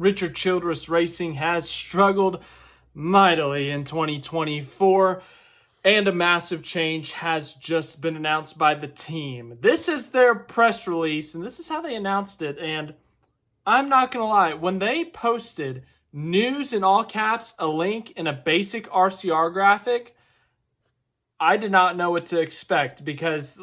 Richard Childress Racing has struggled mightily in 2024, and a massive change has just been announced by the team. This is their press release, and this is how they announced it. And I'm not going to lie, when they posted news in all caps, a link, and a basic RCR graphic, I did not know what to expect because,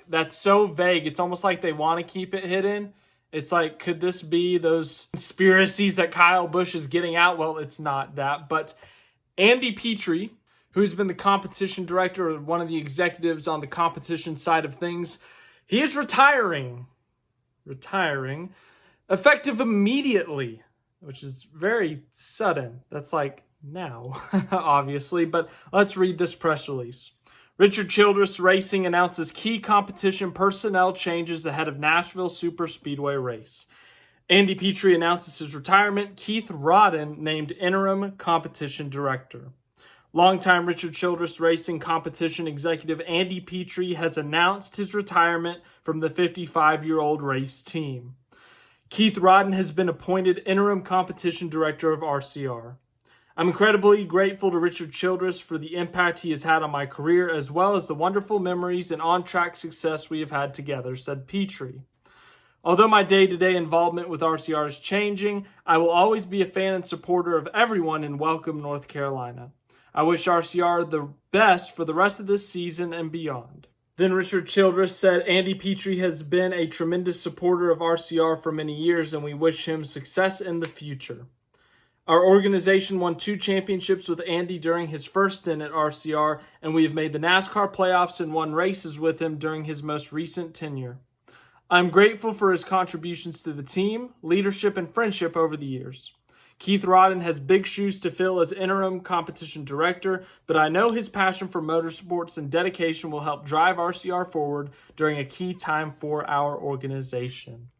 that's so vague. It's almost like they want to keep it hidden. It's like, could this be those conspiracies that Kyle Busch is getting out? Well, it's not that. But Andy Petree, who's been the competition director or one of the executives on the competition side of things, he is retiring. Effective immediately, which is very sudden. That's like now, obviously. But let's read this press release. Richard Childress Racing announces key competition personnel changes ahead of Nashville Superspeedway race. Andy Petree announces his retirement. Keith Rodden named interim competition director. Longtime Richard Childress Racing competition executive Andy Petree has announced his retirement from the 55-year-old race team. Keith Rodden has been appointed interim competition director of RCR. I'm incredibly grateful to Richard Childress for the impact he has had on my career, as well as the wonderful memories and on-track success we have had together, said Petree. Although my day-to-day involvement with RCR is changing, I will always be a fan and supporter of everyone in Welcome, North Carolina. I wish RCR the best for the rest of this season and beyond. Then Richard Childress said, Andy Petree has been a tremendous supporter of RCR for many years, and we wish him success in the future. Our organization won 2 championships with Andy during his first stint at RCR, and we have made the NASCAR playoffs and won races with him during his most recent tenure. I'm grateful for his contributions to the team, leadership, and friendship over the years. Keith Rodden has big shoes to fill as interim competition director, but I know his passion for motorsports and dedication will help drive RCR forward during a key time for our organization.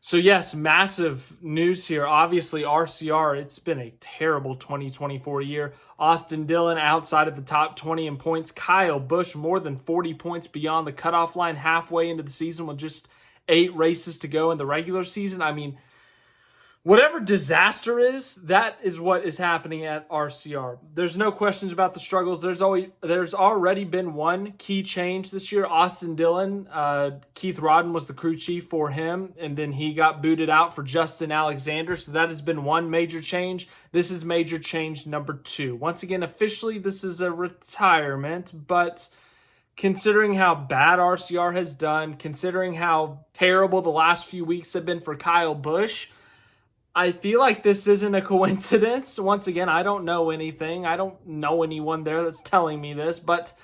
So yes, massive news here. Obviously, RCR, it's been a terrible 2024 year. Austin Dillon outside of the top 20 in points. Kyle Busch more than 40 points beyond the cutoff line halfway into the season with just 8 races to go in the regular season. I mean, whatever disaster is, that is what is happening at RCR. There's no questions about the struggles. There's already been one key change this year. Austin Dillon, Keith Rodden was the crew chief for him, and then he got booted out for Justin Alexander. So that has been one major change. This is major change number 2. Once again, officially, this is a retirement, but considering how bad RCR has done, considering how terrible the last few weeks have been for Kyle Busch, I feel like this isn't a coincidence. Once again, I don't know anything. I don't know anyone there that's telling me this, but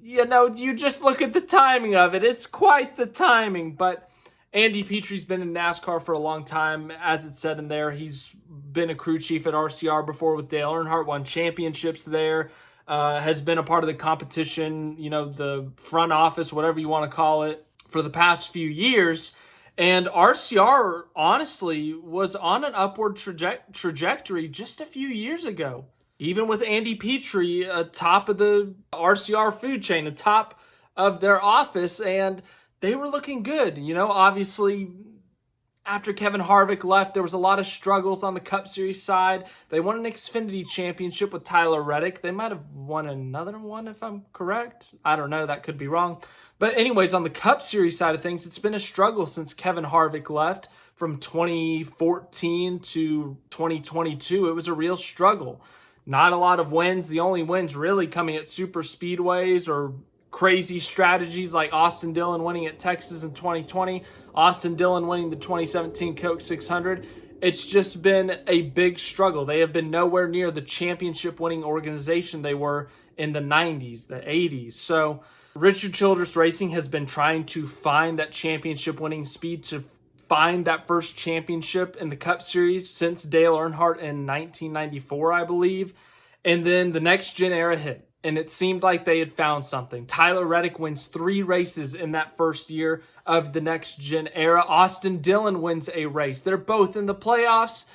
you just look at the timing of it. It's quite the timing, but Andy Petree's been in NASCAR for a long time. As it said in there, he's been a crew chief at RCR before with Dale Earnhardt, won championships there, has been a part of the competition, the front office, whatever you want to call it, for the past few years. And RCR, honestly, was on an upward trajectory just a few years ago. Even with Andy Petree atop of the RCR food chain, atop of their office, and they were looking good. Obviously, after Kevin Harvick left, there was a lot of struggles on the Cup Series side. They won an Xfinity championship with Tyler Reddick. They might have won another one, if I'm correct. I don't know. That could be wrong. But anyways, on the Cup Series side of things, it's been a struggle since Kevin Harvick left from 2014 to 2022. It was a real struggle. Not a lot of wins. The only wins really coming at super speedways or crazy strategies like Austin Dillon winning at Texas in 2020, Austin Dillon winning the 2017 Coke 600. It's just been a big struggle. They have been nowhere near the championship winning organization they were in the 90s, the 80s. So Richard Childress Racing has been trying to find that championship winning speed, to find that first championship in the Cup Series since Dale Earnhardt in 1994, I believe. And then the next gen era hit, and it seemed like they had found something. Tyler Reddick wins 3 races in that first year of the next gen era. Austin Dillon wins a race. They're both in the playoffs.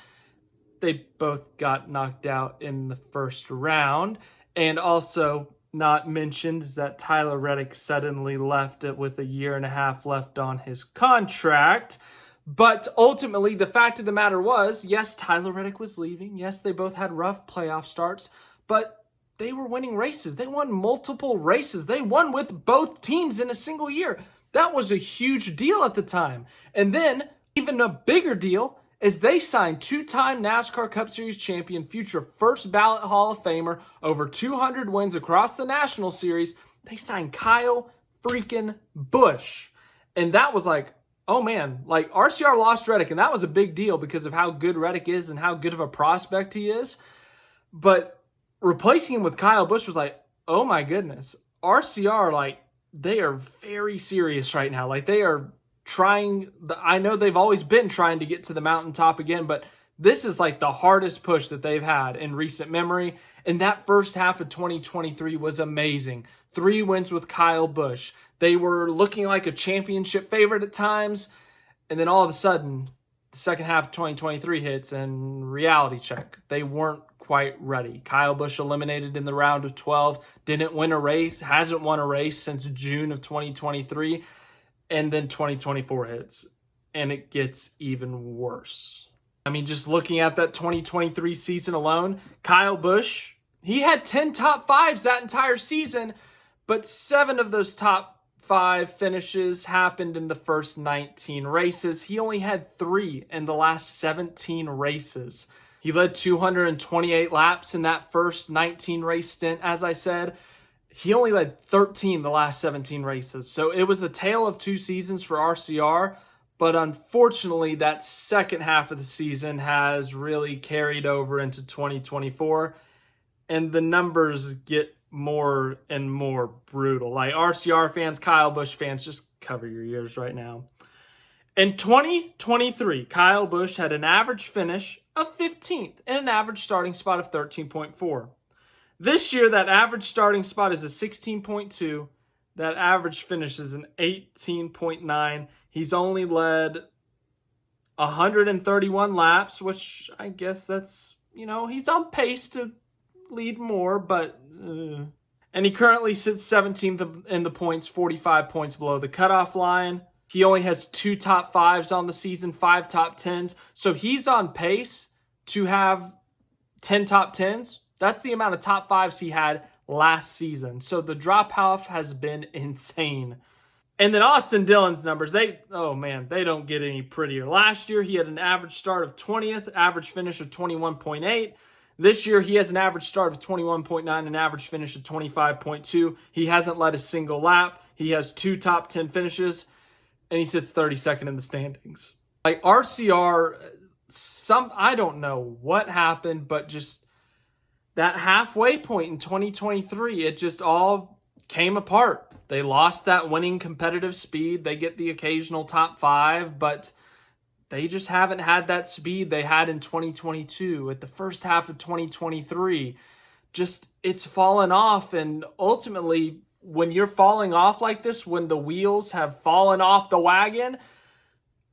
They both got knocked out in the first round. And also, not mentioned is that Tyler Reddick suddenly left it with a year and a half left on his contract. But ultimately, the fact of the matter was, yes, Tyler Reddick was leaving. Yes, they both had rough playoff starts, but they were winning races. They won multiple races. They won with both teams in a single year. That was a huge deal at the time. And then, even a bigger deal, is they signed two-time NASCAR Cup Series champion, future first ballot Hall of Famer, over 200 wins across the National Series. They signed Kyle freaking Busch. And that was like, oh man, like RCR lost Reddick, and that was a big deal because of how good Reddick is and how good of a prospect he is. But replacing him with Kyle Busch was like, oh my goodness. RCR, like, they are very serious right now. Like, they are trying, I know they've always been trying to get to the mountaintop again, but this is like the hardest push that they've had in recent memory. And that first half of 2023 was amazing. 3 wins with Kyle Busch. They were looking like a championship favorite at times. And then all of a sudden, the second half of 2023 hits and reality check. They weren't quite ready. Kyle Busch eliminated in the round of 12, didn't win a race, hasn't won a race since June of 2023. And then 2024 hits, and it gets even worse. I mean, just looking at that 2023 season alone, Kyle Busch, he had 10 top 5s that entire season, but 7 of those top 5 finishes happened in the first 19 races. He only had 3 in the last 17 races. He led 228 laps in that first 19 race stint, as I said. He only led 13 the last 17 races. So it was the tale of 2 seasons for RCR. But unfortunately, that second half of the season has really carried over into 2024. And the numbers get more and more brutal. Like RCR fans, Kyle Busch fans, just cover your ears right now. In 2023, Kyle Busch had an average finish of 15th and an average starting spot of 13.4. This year, that average starting spot is a 16.2. That average finish is an 18.9. He's only led 131 laps, which I guess that's, he's on pace to lead more, but... And he currently sits 17th in the points, 45 points below the cutoff line. He only has 2 top 5s on the season, 5 top 10s. So he's on pace to have 10 top 10s. That's the amount of top 5s he had last season. So the drop-off has been insane. And then Austin Dillon's numbers, they don't get any prettier. Last year, he had an average start of 20th, average finish of 21.8. This year, he has an average start of 21.9, an average finish of 25.2. He hasn't led a single lap. He has 2 top 10 finishes, and he sits 32nd in the standings. Like RCR, I don't know what happened, but just that halfway point in 2023, it just all came apart. They lost that winning competitive speed. They get the occasional top 5, but they just haven't had that speed they had in 2022. At the first half of 2023, just it's fallen off. And ultimately, when you're falling off like this, when the wheels have fallen off the wagon,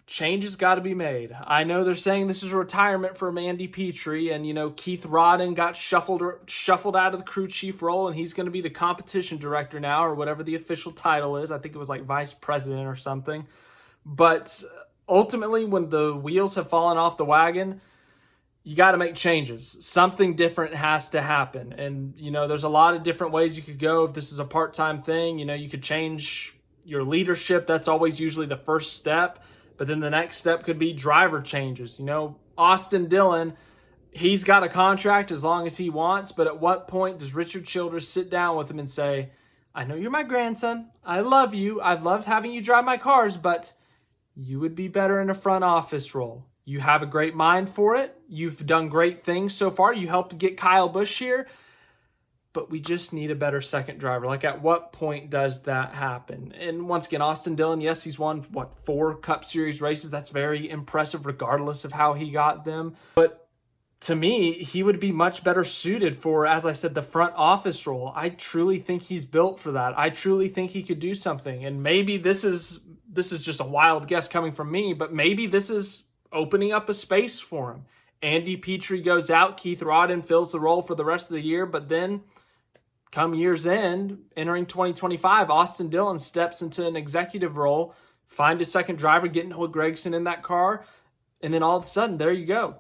change has got to be made. I know they're saying this is a retirement for Andy Petree, and Keith Rodden got shuffled out of the crew chief role, and he's going to be the competition director now, or whatever the official title is. I think it was like vice president or something. But ultimately, when the wheels have fallen off the wagon, you got to make changes. Something different has to happen. And there's a lot of different ways you could go. If this is a part-time thing, you could change your leadership. That's always usually the first step. But then the next step could be driver changes. Austin Dillon, he's got a contract as long as he wants, but at what point does Richard Childress sit down with him and say, I know you're my grandson, I love you, I've loved having you drive my cars, but you would be better in a front office role. You have a great mind for it. You've done great things so far. You helped get Kyle Busch here. But we just need a better second driver. Like, at what point does that happen? And once again, Austin Dillon, yes, he's won, 4 Cup Series races. That's very impressive regardless of how he got them. But to me, he would be much better suited for, as I said, the front office role. I truly think he's built for that. I truly think he could do something. And maybe this is just a wild guess coming from me, but maybe this is opening up a space for him. Andy Petree goes out. Keith Rodden fills the role for the rest of the year, but then come year's end, entering 2025, Austin Dillon steps into an executive role, find a second driver, get Noah Gragson in that car, and then all of a sudden, there you go.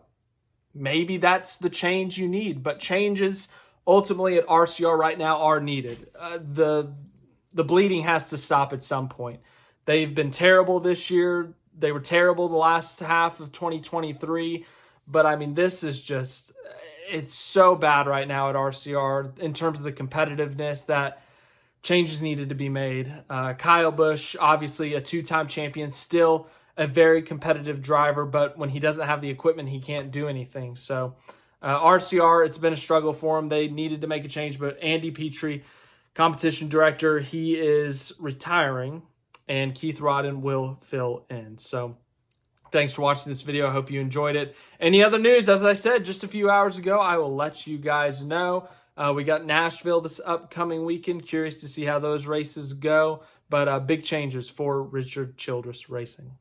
Maybe that's the change you need, but changes ultimately at RCR right now are needed. The bleeding has to stop at some point. They've been terrible this year. They were terrible the last half of 2023. But, I mean, this is just, it's so bad right now at RCR in terms of the competitiveness that changes needed to be made. Kyle Busch, obviously a two-time champion, still a very competitive driver, but when he doesn't have the equipment, he can't do anything. So RCR, it's been a struggle for him. They needed to make a change, but Andy Petree, competition director, he is retiring, and Keith Rodden will fill in. So thanks for watching this video. I hope you enjoyed it. Any other news, as I said just a few hours ago, I will let you guys know. We got Nashville this upcoming weekend. Curious to see how those races go, but big changes for Richard Childress Racing.